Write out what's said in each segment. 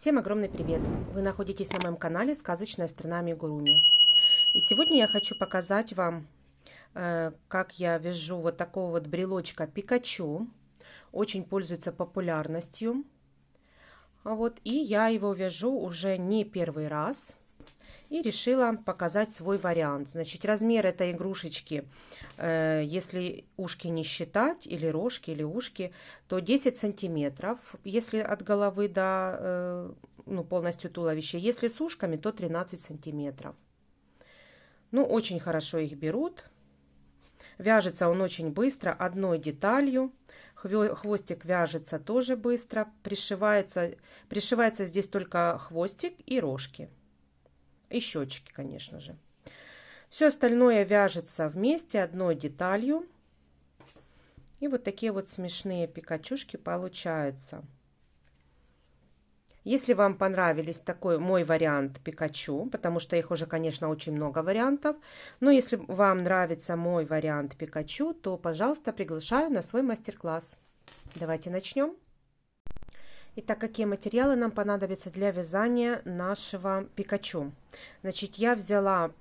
Всем огромный привет! Вы находитесь на моем канале «Сказочная страна Амигуруми». И сегодня я хочу показать вам, как я вяжу вот такого вот брелочка Пикачу. Очень пользуется популярностью. И я его вяжу уже не первый раз. И решила показать свой вариант. Значит, размер этой игрушечки, если ушки не считать, или рожки, или ушки, то 10 сантиметров, если от головы до полностью туловища. Если с ушками, то 13 сантиметров. Очень хорошо их берут. Вяжется он очень быстро, одной деталью. Хвостик вяжется тоже быстро. Пришивается здесь только хвостик и рожки. И щечки, конечно же. Все остальное вяжется вместе одной деталью. И вот такие вот смешные пикачушки получаются. Если вам понравились такой мой вариант Пикачу, потому что их уже, конечно, очень много вариантов, но если вам нравится мой вариант Пикачу, то, пожалуйста, приглашаю на свой мастер-класс. Давайте начнем. Итак, какие материалы нам понадобятся для вязания нашего Пикачу? Значит, я взяла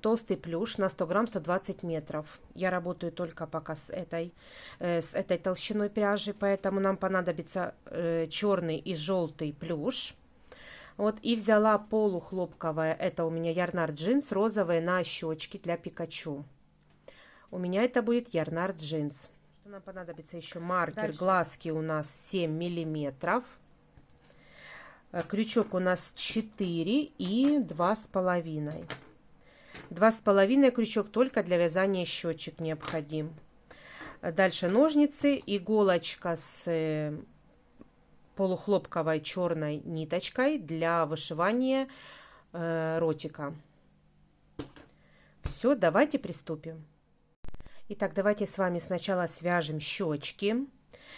толстый плюш на 100 грамм 120 метров. Я работаю только пока с этой толщиной пряжи, поэтому нам понадобится черный и желтый плюш. И взяла полухлопковое, это у меня Ярнард джинс, розовые на щечки для Пикачу. У меня это будет Ярнард джинс. Нам понадобится еще маркер. Дальше. Глазки у нас 7 миллиметров. Крючок у нас 4 и 2,5. 2,5 крючок только для вязания щечек необходим. Дальше ножницы, иголочка с полухлопковой черной ниточкой для вышивания ротика. Все, давайте приступим. Итак, давайте с вами сначала свяжем щечки.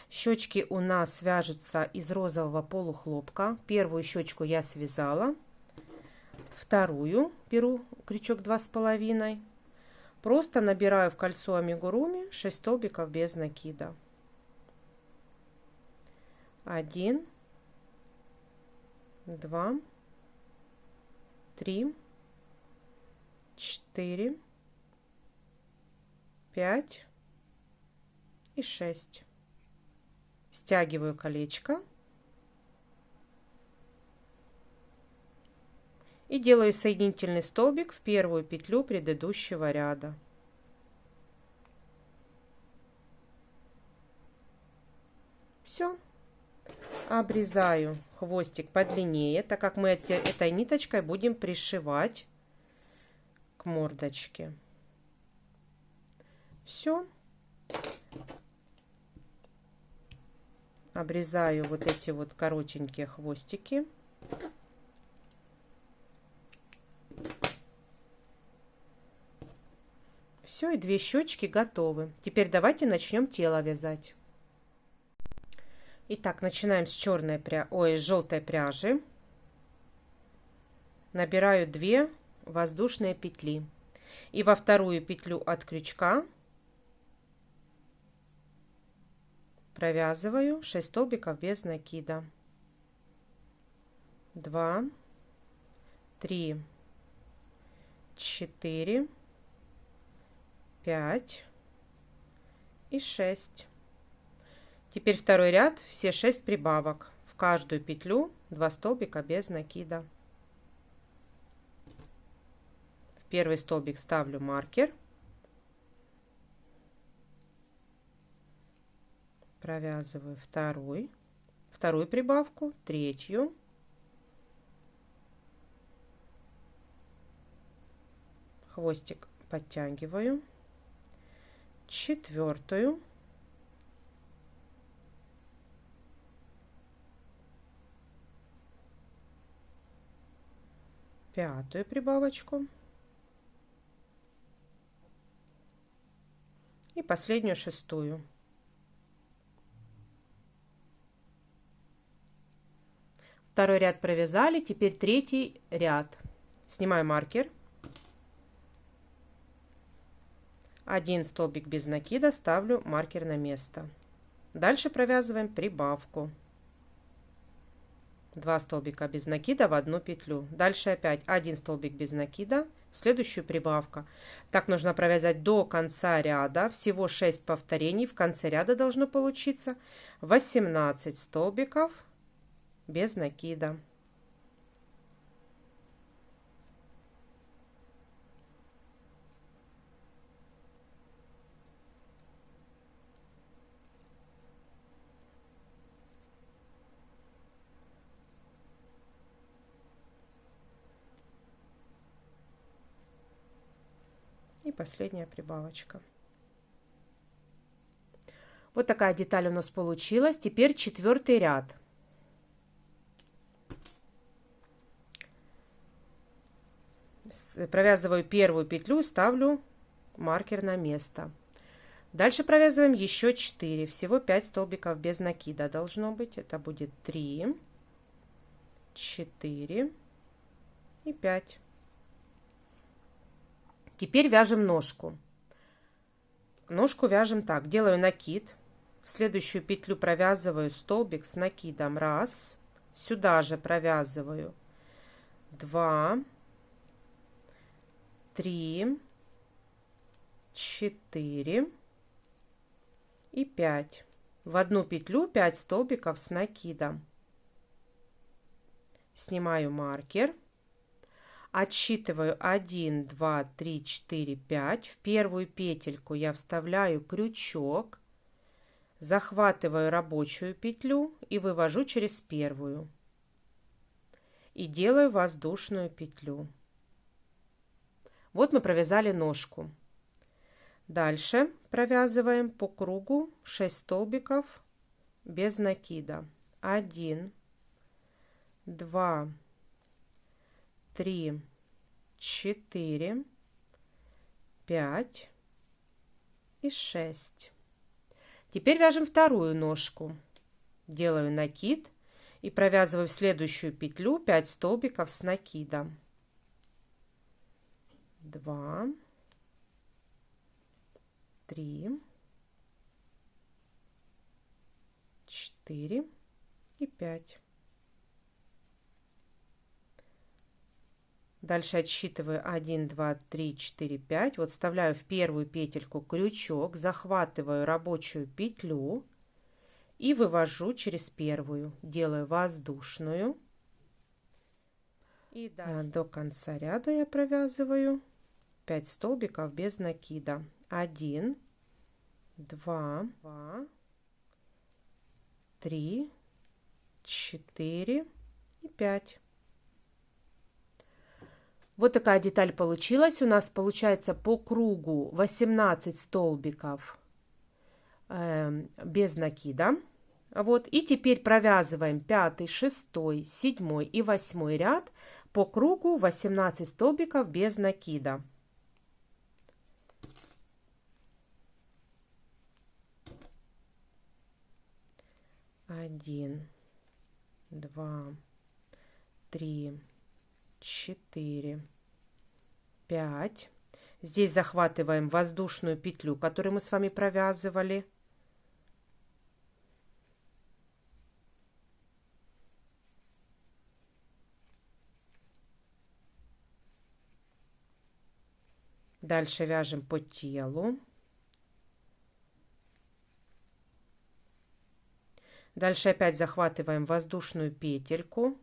Щечки у нас вяжутся из розового полухлопка. Первую щечку я связала. Вторую беру крючок 2,5. Просто набираю в кольцо амигуруми 6 столбиков без накида. 1, 2, 3, 4, 5 и 6. Стягиваю колечко и делаю соединительный столбик в первую петлю предыдущего ряда. Все. Обрезаю хвостик подлиннее, так как мы этой ниточкой будем пришивать к мордочке. Все. Обрезаю вот эти вот коротенькие хвостики. Все, и 2 щечки готовы. Теперь давайте начнем тело вязать. Итак, начинаем с желтой пряжи. Набираю 2 воздушные петли. И во вторую петлю от крючка провязываю 6 столбиков без накида. 2, 3, 4, 5 и 6. Теперь второй ряд, все 6 прибавок. В каждую петлю 2 столбика без накида. В первый столбик ставлю маркер. Провязываю вторую прибавку, третью, хвостик подтягиваю, четвертую, пятую прибавочку и последнюю, шестую. Второй ряд провязали, теперь третий ряд. Снимаю маркер. 1 столбик без накида, ставлю маркер на место. Дальше провязываем прибавку. 2 столбика без накида в одну петлю. Дальше опять 1 столбик без накида, следующую прибавка. Так нужно провязать до конца ряда, всего 6 повторений. В конце ряда должно получиться 18 столбиков без накида. И последняя прибавочка. Вот такая деталь у нас получилась. Теперь 4-й ряд. Провязываю первую петлю, ставлю маркер на место. Дальше провязываем еще 4. Всего 5 столбиков без накида должно быть. Это будет 3, 4 и 5. Теперь вяжем ножку. Ножку вяжем так. Делаю накид. В следующую петлю провязываю столбик с накидом. 1. Сюда же провязываю 2, 3, 4 и 5. В одну петлю 5 столбиков с накидом. Снимаю маркер. Отсчитываю 1, 2, 3, 4, 5. В первую петельку я вставляю крючок, захватываю рабочую петлю и вывожу через первую. И делаю воздушную петлю. Вот мы провязали ножку. Дальше провязываем по кругу 6 столбиков без накида. 1, 2, 3, 4, 5 и 6. Теперь вяжем вторую ножку. Делаю накид и провязываю в следующую петлю 5 столбиков с накидом. 2, 3, 4 и 5. Дальше отсчитываю 1, 2, 3, 4, 5. Вот вставляю в первую петельку крючок, захватываю рабочую петлю и вывожу через первую. Делаю воздушную. И до конца ряда я провязываю 5 столбиков без накида. 1, 2, 3, 4 и 5. Вот такая деталь получилась. У нас получается по кругу 18 столбиков без накида. Вот. И теперь провязываем 5, 6, 7 и 8 ряд по кругу 18 столбиков без накида. Один, 2, 3, 4, 5. Здесь захватываем воздушную петлю, которую мы с вами провязывали. Дальше вяжем по телу. Дальше опять захватываем воздушную петельку.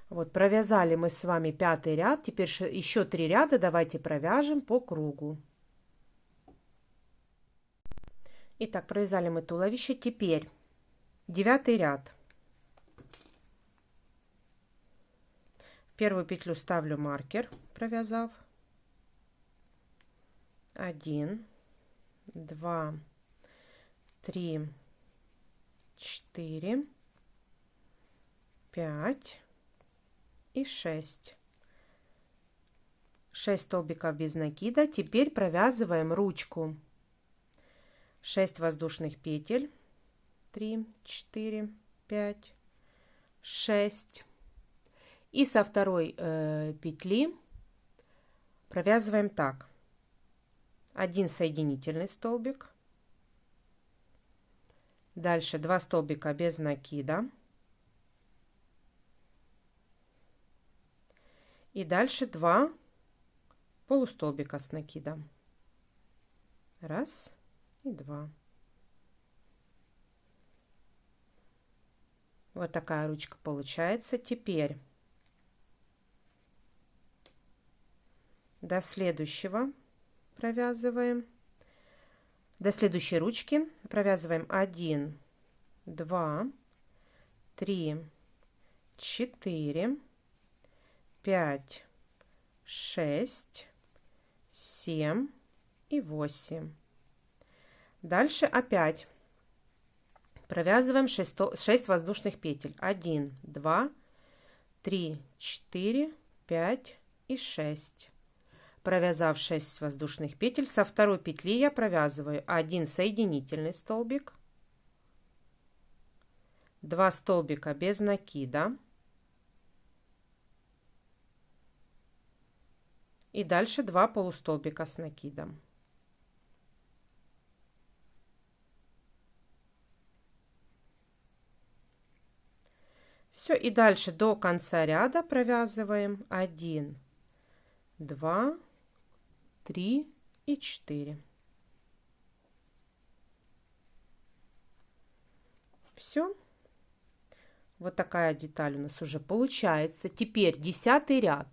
Вот, провязали мы с вами 5-й ряд. Теперь еще 3 ряда давайте провяжем по кругу. Итак, провязали мы туловище. Теперь 9-й ряд. В первую петлю ставлю маркер, провязав. 1, 2, 3, 4, 5 и 6. 6 столбиков без накида. Теперь провязываем ручку. 6 воздушных петель. 3, 4, 5, 6. И со второй петли провязываем так. 1 соединительный столбик. Дальше 2 столбика без накида. И дальше 2 полустолбика с накидом. 1 и 2. Вот такая ручка получается. Теперь до следующего провязываем. До следующей ручки провязываем 1, 2, 3, 4, 5, 6, 7 и 8. Дальше опять провязываем 6 воздушных петель. 1, 2, 3, 4, 5 и 6. Провязав 6 воздушных петель, со второй петли я провязываю 1 соединительный столбик, 2 столбика без накида и дальше 2 полустолбика с накидом. Все, и дальше до конца ряда провязываем 1, 2, 3 и 4. Все. Вот такая деталь у нас уже получается. Теперь 10-й ряд.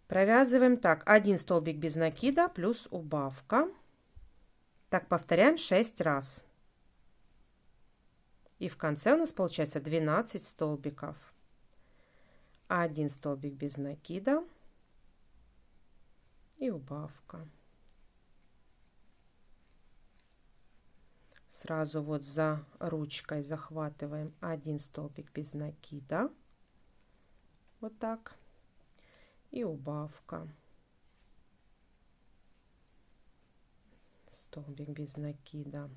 Провязываем так. 1 столбик без накида плюс убавка. Так повторяем 6 раз. И в конце у нас получается 12 столбиков. 1 столбик без накида и убавка. Сразу вот за ручкой захватываем 1 столбик без накида. Вот так. И убавка. Столбик без накида.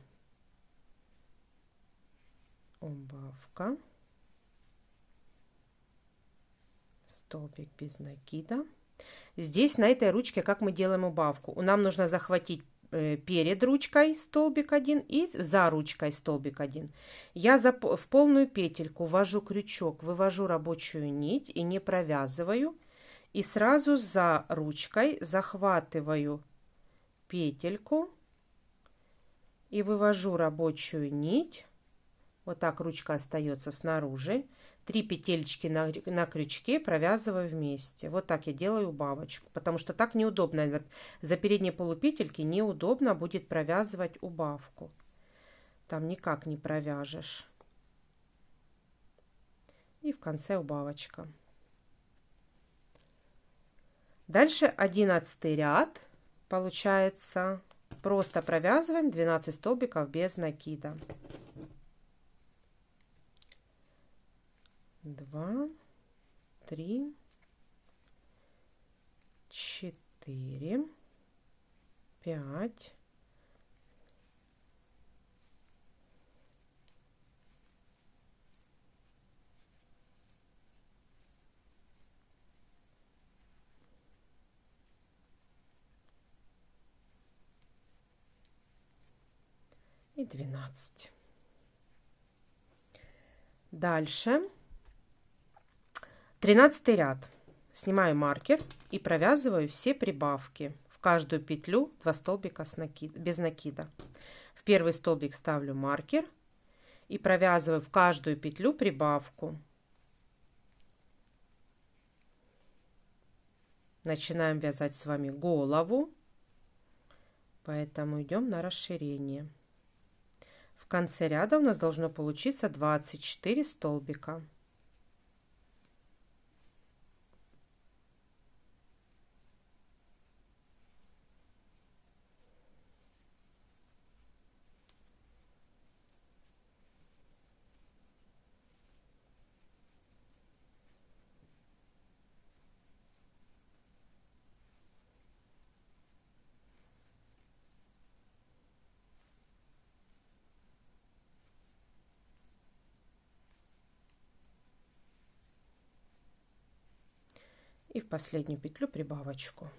Убавка. Столбик без накида. Здесь на этой ручке как мы делаем убавку? Нам нужно захватить перед ручкой столбик 1 и за ручкой столбик 1. Я в полную петельку ввожу крючок, вывожу рабочую нить и не провязываю. И сразу за ручкой захватываю петельку и вывожу рабочую нить. Вот так ручка остается снаружи. 3 петелечки на крючке провязываю вместе. Вот так я делаю убавочку, потому что так неудобно. За передние полупетельки неудобно будет провязывать убавку. Там никак не провяжешь. И в конце убавочка. Дальше 11-й ряд. Получается, просто провязываем 12 столбиков без накида. 2, 3, 4, 5, 12. Дальше 13 ряд. Снимаю маркер и провязываю все прибавки. В каждую петлю 2 столбика без накида. В первый столбик ставлю маркер и провязываю в каждую петлю прибавку. Начинаем вязать с вами голову, поэтому идем на расширение. В конце ряда у нас должно получиться 24 столбика. И в последнюю петлю прибавочку.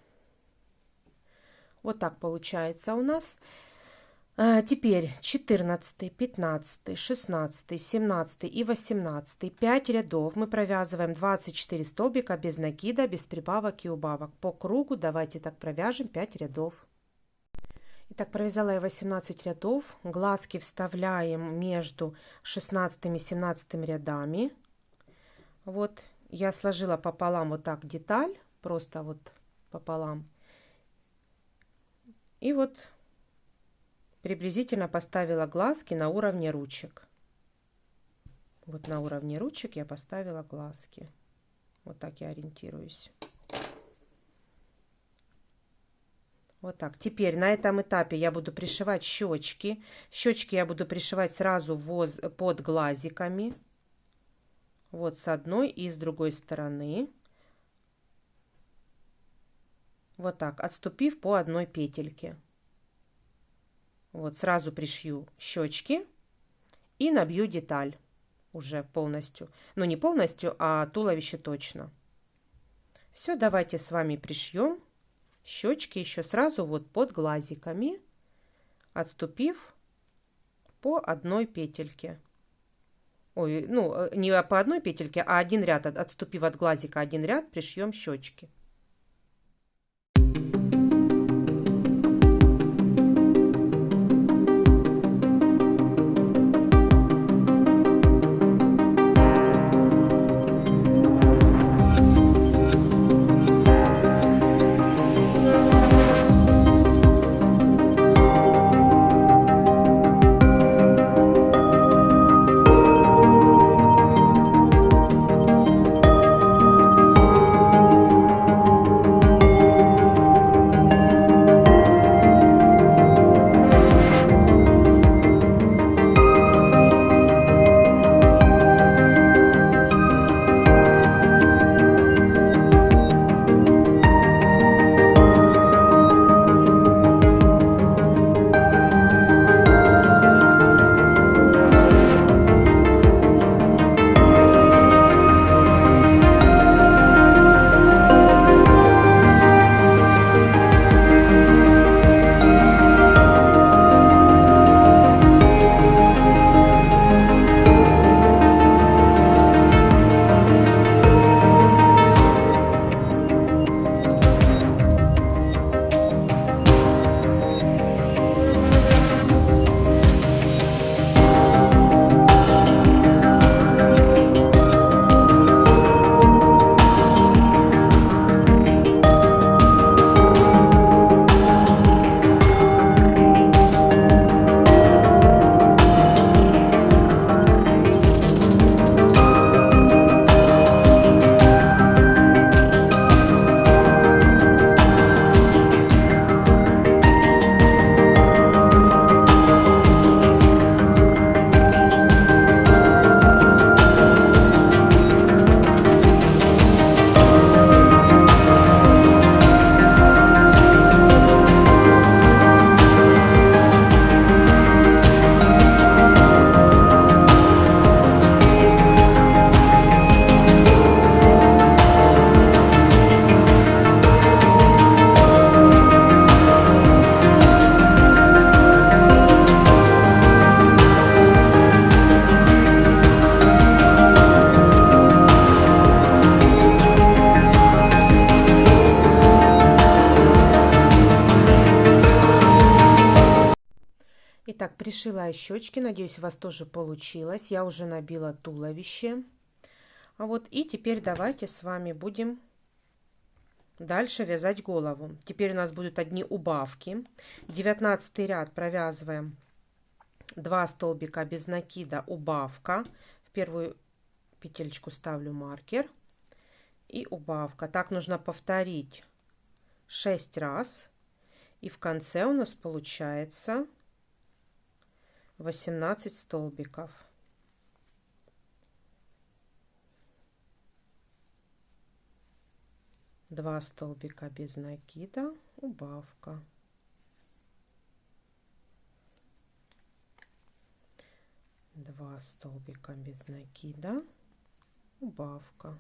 Вот так получается у нас. Теперь 14, 15, 16, 17 и 18. 5 рядов мы провязываем 24 столбика без накида, без прибавок и убавок. По кругу давайте так провяжем 5 рядов. Итак, провязала я 18 рядов. Глазки вставляем между 16 и 17 рядами. Вот я сложила пополам вот так деталь, просто вот пополам. И вот приблизительно поставила глазки на уровне ручек. Вот на уровне ручек я поставила глазки. Вот так я ориентируюсь. Вот так. Теперь на этом этапе я буду пришивать щечки. Щечки я буду пришивать сразу под глазиками. Вот с одной и с другой стороны. Вот так, отступив по одной петельке. Вот сразу пришью щечки и набью деталь уже полностью. Ну не полностью, а туловище точно. Все, давайте с вами пришьем щечки еще сразу вот под глазиками, отступив по одной петельке. Ой, ну не по одной петельке, а один ряд, отступив от глазика один ряд, пришьем щечки. Итак, пришила щечки. Надеюсь, у вас тоже получилось. Я уже набила туловище. Вот, и теперь давайте с вами будем дальше вязать голову. Теперь у нас будут одни убавки. 19 ряд провязываем 2 столбика без накида, убавка. В первую петельку ставлю маркер и убавка. Так нужно повторить 6 раз. И в конце у нас получается 18 столбиков. Два столбика без накида, убавка. Два столбика без накида, убавка.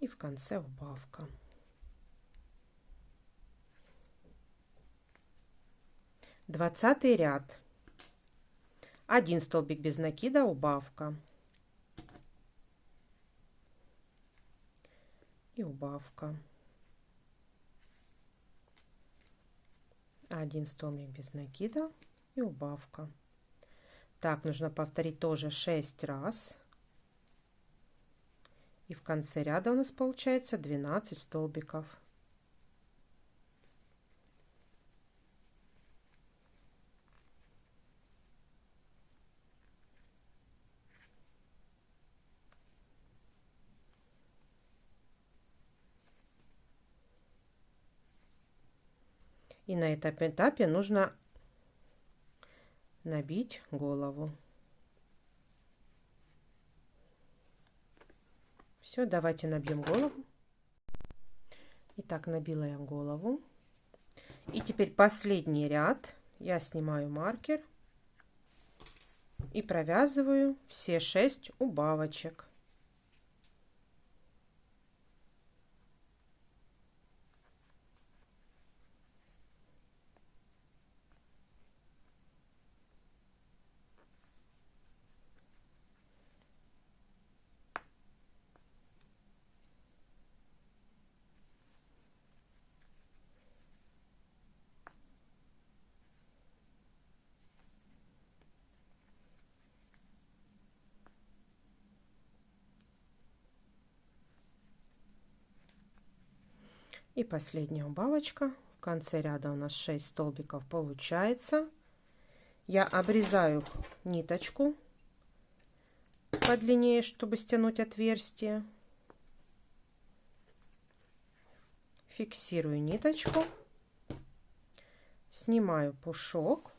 И в конце убавка. Двадцатый ряд. 1 столбик без накида, убавка. И убавка. 1 столбик без накида и убавка. Так, нужно повторить тоже 6 раз. И в конце ряда у нас получается 12 столбиков. И на этом этапе нужно набить голову. Все, давайте набьем голову. Итак, набила я голову. И теперь последний ряд. Я снимаю маркер и провязываю все 6 убавочек. И последняя убавочка. В конце ряда у нас 6 столбиков получается. Я обрезаю ниточку подлиннее, чтобы стянуть отверстие. Фиксирую ниточку. Снимаю пушок.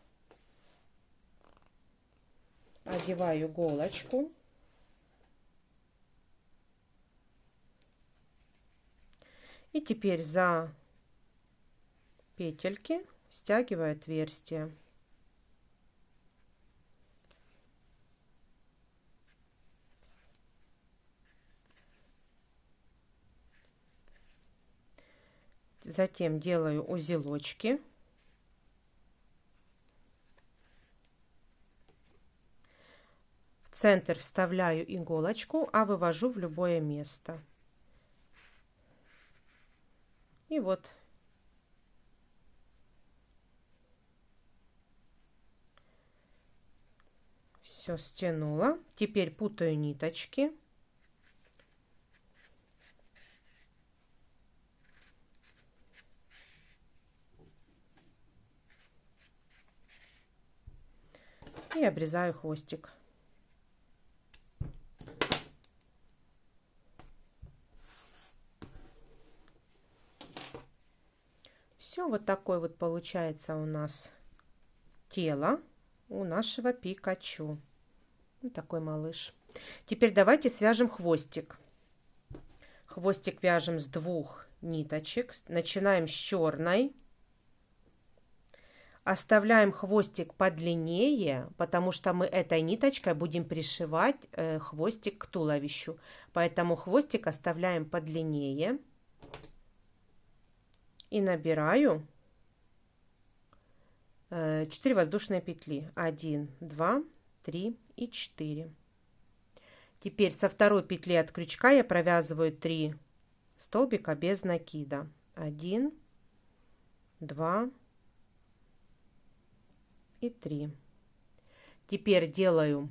Одеваю иголочку. И теперь за петельки стягиваю отверстие. Затем делаю узелочки. В центр вставляю иголочку, а вывожу в любое место. И вот. Все стянула. Теперь путаю ниточки. И обрезаю хвостик. Все, вот такой вот получается у нас тело у нашего Пикачу. Вот такой малыш. Теперь давайте свяжем хвостик. Хвостик вяжем с 2 ниточек. Начинаем с черной. Оставляем хвостик подлиннее, потому что мы этой ниточкой будем пришивать хвостик к туловищу. Поэтому хвостик оставляем подлиннее. И набираю 4 воздушные петли. 1, 2, 3 и 4. Теперь со второй петли от крючка я провязываю 3 столбика без накида. 1, 2 и 3. Теперь делаю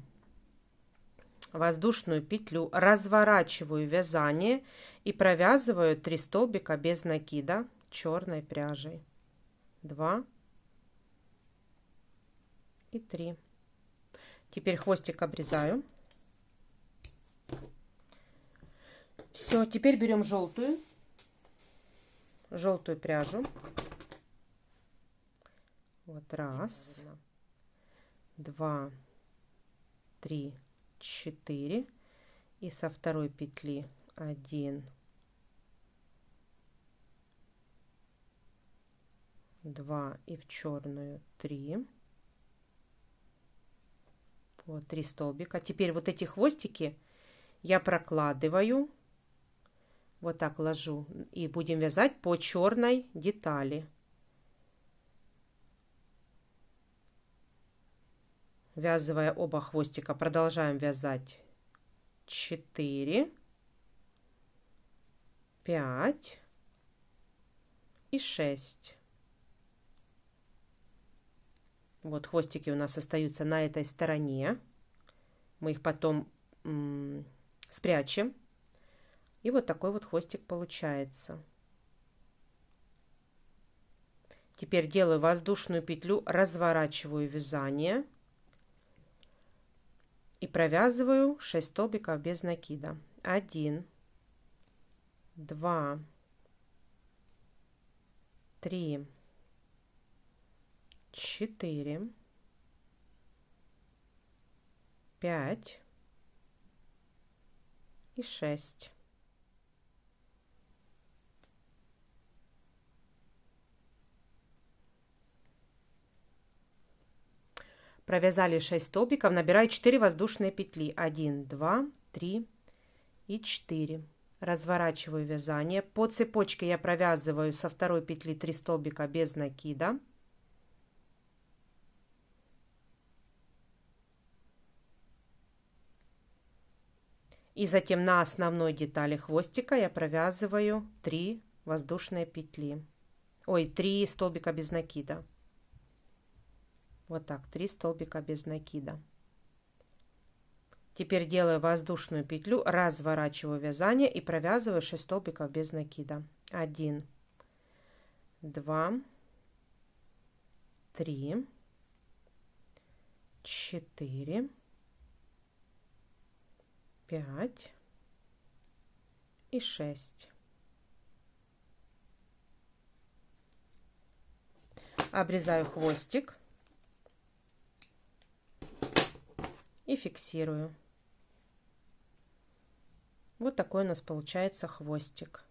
воздушную петлю, разворачиваю вязание и провязываю 3 столбика без накида черной пряжей. 2 и 3. Теперь хвостик обрезаю. Все, теперь берем желтую пряжу. Вот 1, 2, 3, 4. И со второй петли 1, 2 и в черную 3. Вот 3 столбика. Теперь вот эти хвостики я прокладываю Вот так ложу. И будем вязать по черной детали. Ввязывая оба хвостика, продолжаем вязать 4, 5 и 6. Вот хвостики у нас остаются на этой стороне. Мы их потом спрячем. И вот такой вот хвостик получается. Теперь делаю воздушную петлю, разворачиваю вязание и провязываю 6 столбиков без накида. 1, 2, 3, 4, 5 и 6. Провязали 6 столбиков, набираю 4 воздушные петли. 1, 2, 3 и 4. Разворачиваю вязание. По цепочке я провязываю со второй петли 3 столбика без накида. И затем на основной детали хвостика я провязываю 3 воздушные петли. Ой, 3 столбика без накида. Вот так, 3 столбика без накида. Теперь делаю воздушную петлю, разворачиваю вязание и провязываю 6 столбиков без накида. 1, 2, 3, 4, 5 и 6. Обрезаю хвостик и фиксирую. Вот такой у нас получается хвостик.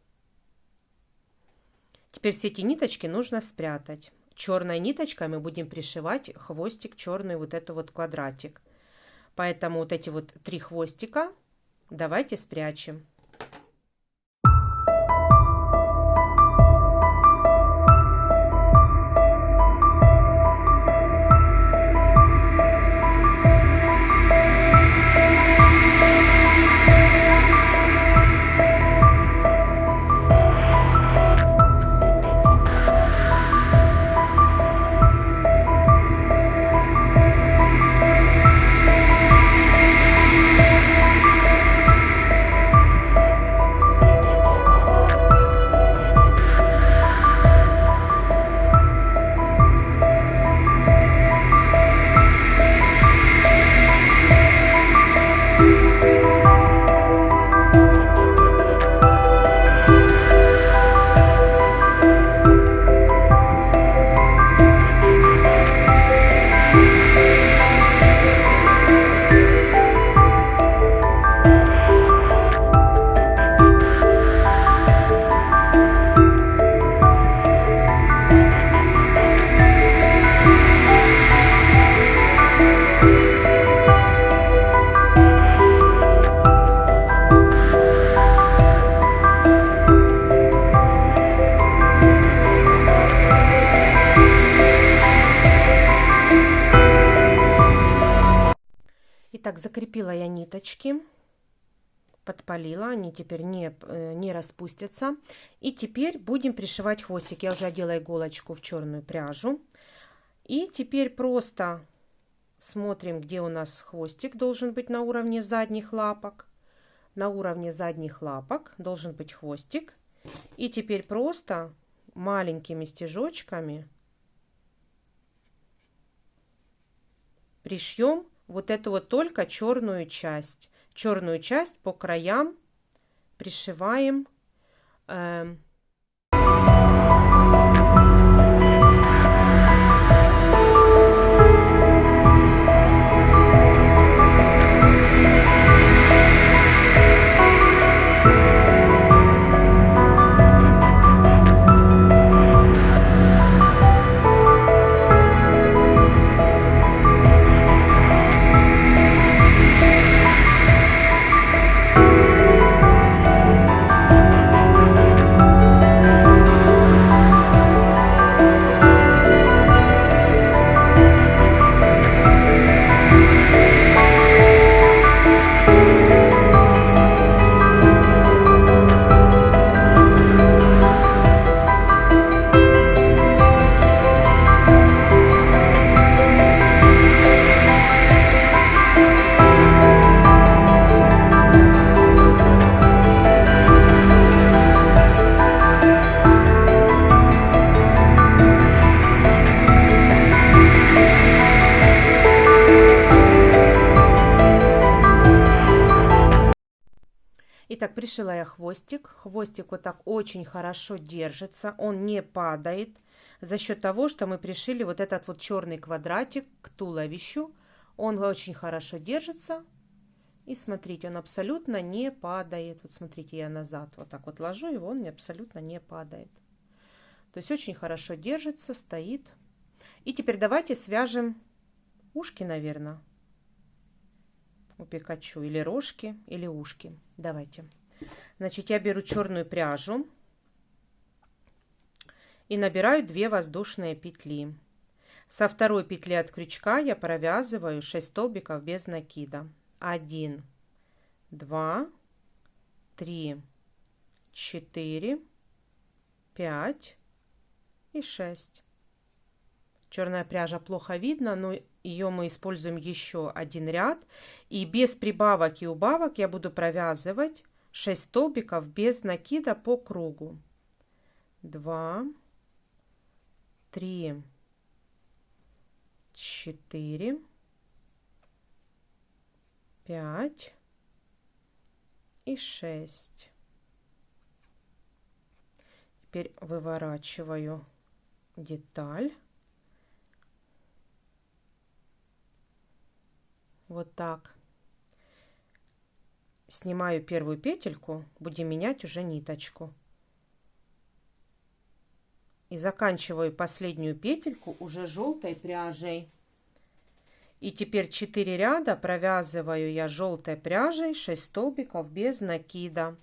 Теперь все эти ниточки нужно спрятать. Черной ниточкой мы будем пришивать хвостик черный, вот это вот квадратик. Поэтому вот эти вот 3 хвостика давайте спрячем. Итак, закрепила я ниточки, подпалила, они теперь не распустятся. И теперь будем пришивать хвостик. Я уже одела иголочку в черную пряжу. И теперь просто смотрим, где у нас хвостик должен быть на уровне задних лапок. На уровне задних лапок должен быть хвостик. И теперь просто маленькими стежочками пришьем вот эту вот только черную часть. Черную часть по краям пришиваем Итак, пришила я хвостик. Хвостик вот так очень хорошо держится, он не падает за счет того, что мы пришили вот этот вот черный квадратик к туловищу. Он очень хорошо держится. И смотрите, он абсолютно не падает. Вот смотрите, я назад вот так вот ложу его, он абсолютно не падает. То есть очень хорошо держится, стоит. И теперь давайте свяжем ушки, наверное, у Пикачу. Или рожки, или ушки. Давайте. Значит, я беру черную пряжу и набираю 2 воздушные петли. Со второй петли от крючка я провязываю 6 столбиков без накида. 1, 2, 3, 4, 5 и 6. Черная пряжа плохо видно, но ее мы используем еще один ряд. И без прибавок и убавок я буду провязывать 6 столбиков без накида по кругу. 2, 3, 4, 5 и 6. Теперь выворачиваю деталь. Вот так. Снимаю первую петельку, будем менять уже ниточку. И заканчиваю последнюю петельку уже желтой пряжей. И теперь 4 ряда провязываю я желтой пряжей 6 столбиков без накида.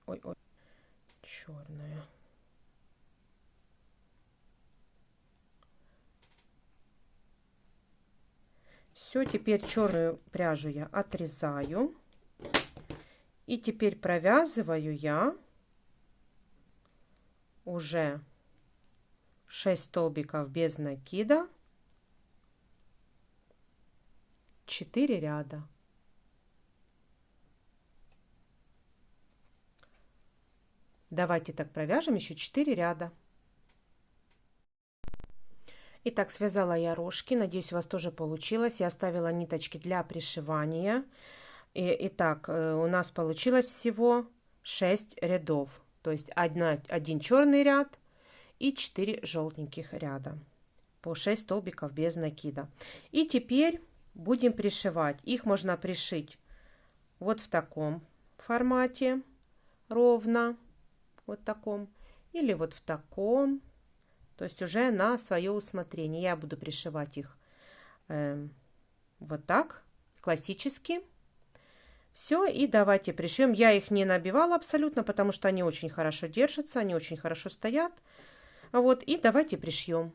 Ой, ой, черная. Все, теперь черную пряжу я отрезаю. И теперь провязываю я уже 6 столбиков без накида, 4 ряда. Давайте так провяжем еще 4 ряда. Итак, связала я рожки. Надеюсь, у вас тоже получилось. Я оставила ниточки для пришивания. Итак, у нас получилось всего 6 рядов. То есть один черный ряд и 4 желтеньких ряда. По 6 столбиков без накида. И теперь будем пришивать. Их можно пришить вот в таком формате ровно. Вот таком. Или вот в таком. То есть уже на свое усмотрение. Я буду пришивать их вот так. Классически. Все. И давайте пришьем. Я их не набивала абсолютно, потому что они очень хорошо держатся. Они очень хорошо стоят. Вот. И давайте пришьем.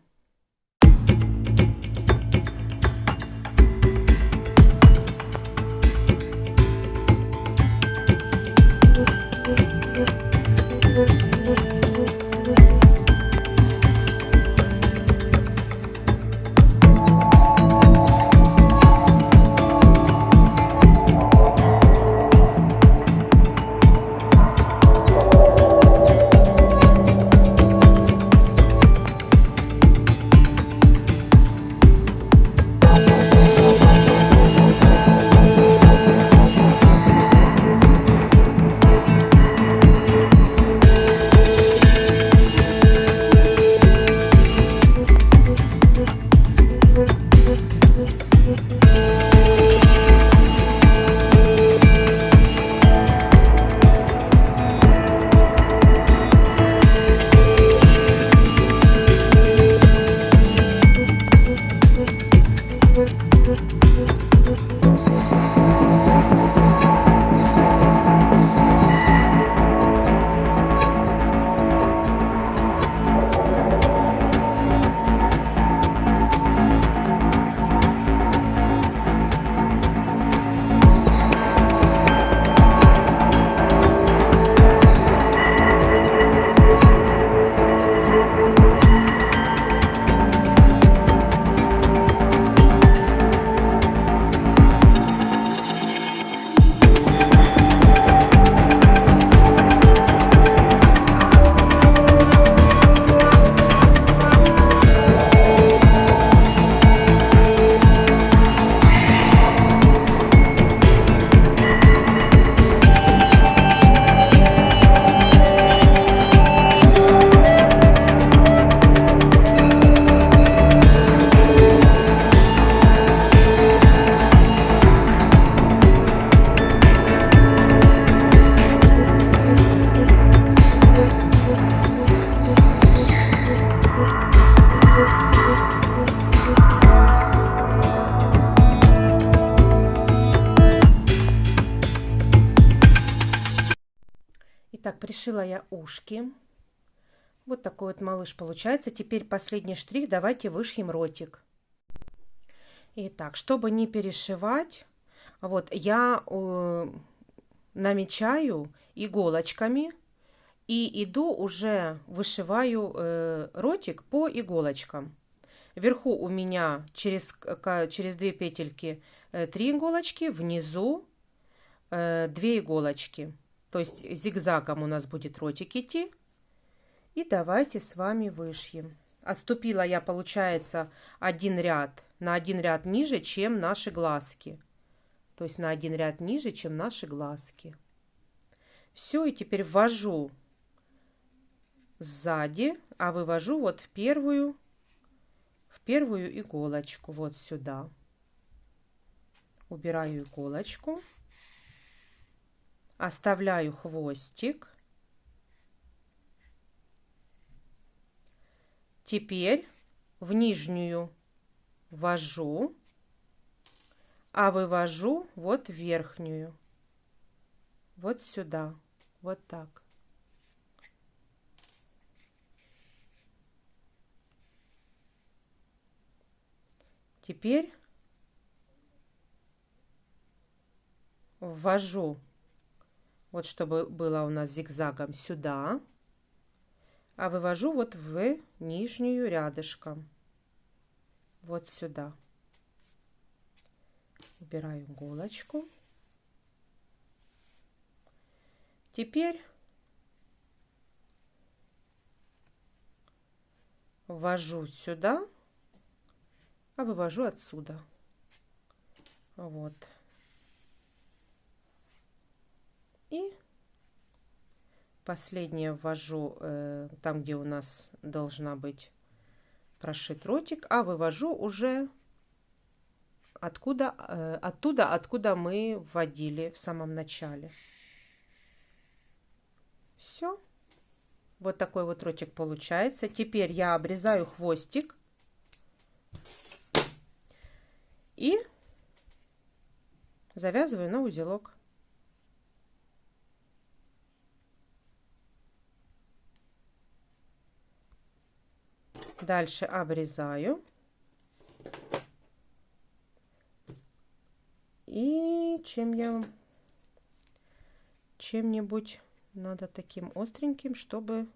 Пришила я ушки. Вот такой вот малыш получается. Теперь последний штрих. Давайте вышьем ротик. Итак, чтобы не перешивать, вот я намечаю иголочками и иду уже вышиваю ротик по иголочкам. Вверху у меня через 2 петельки 3 иголочки, внизу 2 иголочки. То есть зигзагом у нас будет ротик идти. И давайте с вами вышьем. Отступила я, получается, на один ряд ниже, чем наши глазки. То есть на один ряд ниже, чем наши глазки. Все, и теперь ввожу сзади, а вывожу вот в первую иголочку, вот сюда. Убираю иголочку, оставляю хвостик. Теперь в нижнюю ввожу, а вывожу вот в верхнюю, вот сюда, вот так. Теперь ввожу, вот чтобы было у нас зигзагом, сюда, а вывожу вот в нижнюю рядышком, вот сюда. Убираю иголочку. Теперь ввожу сюда, а вывожу отсюда. Вот. И последнее ввожу там, где у нас должна быть прошит ротик, а вывожу уже оттуда, откуда мы вводили в самом начале. Все. Вот такой вот ротик получается. Теперь я обрезаю хвостик и завязываю на узелок. Дальше обрезаю. И чем-нибудь надо таким остреньким, чтобы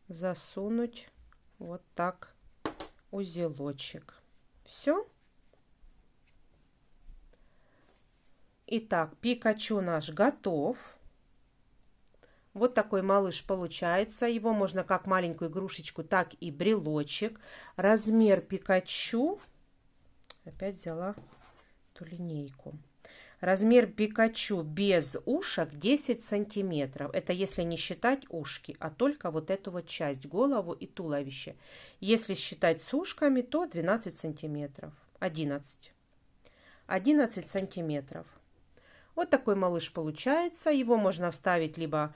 засунуть вот так узелочек. Все. Итак, Пикачу наш готов. Вот такой малыш получается. Его можно как маленькую игрушечку, так и брелочек. Размер Пикачу. Опять взяла эту линейку. Размер Пикачу без ушек 10 сантиметров. Это если не считать ушки, а только вот эту вот часть, голову и туловище. Если считать с ушками, то 12 сантиметров. 11 сантиметров. Вот такой малыш получается. Его можно вставить либо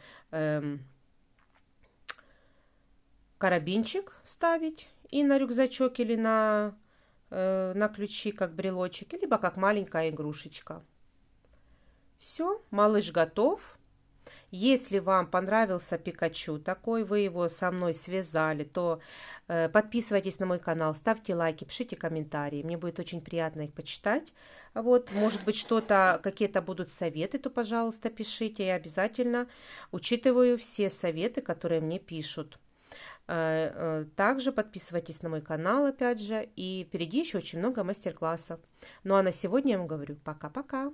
карабинчик вставить и на рюкзачок или на ключи, как брелочек, либо как маленькая игрушечка. Все, малыш готов. Если вам понравился Пикачу такой, вы его со мной связали, то подписывайтесь на мой канал, ставьте лайки, пишите комментарии. Мне будет очень приятно их почитать. Вот, может быть, какие-то будут советы, то, пожалуйста, пишите. Я обязательно учитываю все советы, которые мне пишут. Также подписывайтесь на мой канал, опять же, и впереди еще очень много мастер-классов. Ну а на сегодня я вам говорю пока-пока.